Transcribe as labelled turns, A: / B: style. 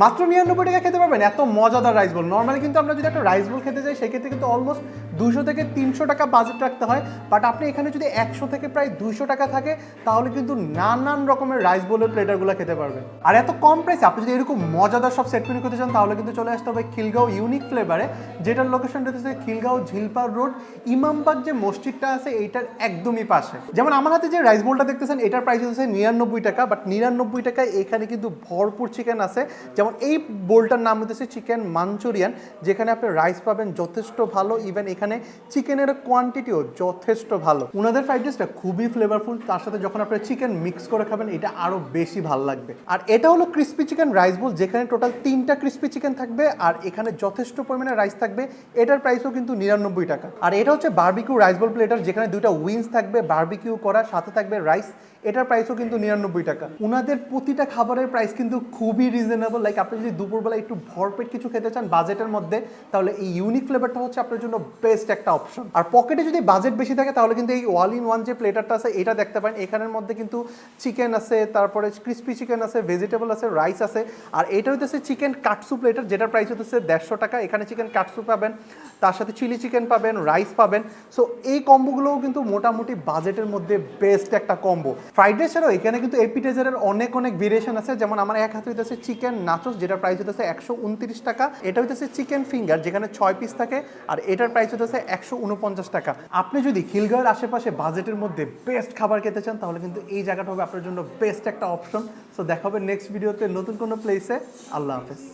A: মাত্র 99 টাকা খেতে পারবেন এত মজাদার রাইস বোল। নর্মালি কিন্তু আমরা যদি একটা রাইস বোল খেতে যাই সেক্ষেত্রে কিন্তু অলমোস্ট 200 থেকে 300 টাকা বাজেট রাখতে হয়, বাট আপনি এখানে যদি 100 থেকে প্রায় 200 টাকা থাকে তাহলে কিন্তু নানান রকমের রাইস বোলের প্লেটারগুলো খেতে পারবেন। আর এত কম প্রাইসে আপনি যদি এরকম মজাদার সব সেট মেনু খেতে চান তাহলে কিন্তু চলে আসতে হবে খিলগাঁও ইউনিক ফ্লেভারে, যেটার লোকেশনটা হচ্ছে খিলগাঁও ঝিলপার রোড, ইমামবাগ যে মসজিদটা আছে এইটার একদমই পাশে। যেমন আমার হাতে যে রাইস বোলটা দেখতেছেন এটার প্রাইস হচ্ছে 99 টাকা, বাট 99 টাকায় এখানে কিন্তু ভরপুর চিকেন আছে। যেমন এই বোলটার নাম হচ্ছে চিকেন মাঞ্চুরিয়ান, যেখানে আপনি রাইস পাবেন যথেষ্ট ভালো, ইভেন এখানে চিকেনের কোয়ান্টিটিও যথেষ্ট ভালো। ওনাদের ফ্রাইড রাইসটা খুবই ফ্লেভারফুল, তার সাথে যখন আপনি চিকেন মিক্স করে খাবেন এটা আরও বেশি ভালো লাগবে। আর এটা হলো ক্রিস্পি চিকেন রাইস বোল, যেখানে টোটাল 3টা ক্রিস্পি চিকেন থাকবে আর এখানে যথেষ্ট পরিমাণে রাইস থাকবে। এটার প্রাইসও কিন্তু 99 টাকা। আর এটা হচ্ছে বারবিকিউ রাইস বোল প্লেটার, যেখানে 2টা উইংস থাকবে বারবিকিউ করা, সাথে থাকবে রাইস। এটার প্রাইসও কিন্তু 99 টাকা। ওনাদের প্রতিটা খাবারের প্রাইস কিন্তু খুবই রিজনেবল। লাইক আপনি যদি দুপুরবেলা একটু ভরপেট কিছু খেতে চান বাজেটের মধ্যে, তাহলে এই ইউনিক ফ্লেভারটা হচ্ছে আপনার জন্য বেস্ট একটা অপশন। আর পকেটে যদি বাজেট বেশি থাকে তাহলে কিন্তু এই অল ইন ওয়ান যে প্লেটারটা আছে এটা দেখতে পারেন। এখানের মধ্যে কিন্তু চিকেন আছে, তারপরে ক্রিস্পি চিকেন আছে, ভেজিটেবল আছে, রাইস আছে। আর এটা হচ্ছে চিকেন কাটসু প্লেটার, যেটার প্রাইস হচ্ছে 150 টাকা। এখানে চিকেন কাটসু পাবেন, তার সাথে চিলি চিকেন পাবেন, রাইস পাবেন। সো এই কম্বোগুলোও কিন্তু মোটামুটি বাজেটের মধ্যে বেস্ট একটা কম্বো। ফ্রাইড রাইস ছাড়াও এখানে কিন্তু এপিটাইজারের অনেক ভেরিয়েশন আছে। যেমন আমার এক হাতে হইতেছে চিকেন নাচোস, যেটার প্রাইস হইতেছে 129 টাকা। এটা হইতেছে চিকেন ফিঙ্গার, যেখানে 6 পিস থাকে, আর এটার প্রাইস হইতেছে 149 টাকা। আপনি যদি খিলগাঁওয়ের আশেপাশে বাজেটের মধ্যে বেস্ট খাবার খেতে চান তাহলে কিন্তু এই জায়গাটা হবে আপনার জন্য বেস্ট একটা অপশন। সো দেখা হবে নেক্সট ভিডিওতে নতুন কোনো প্লেসে। আল্লাহ হাফেজ।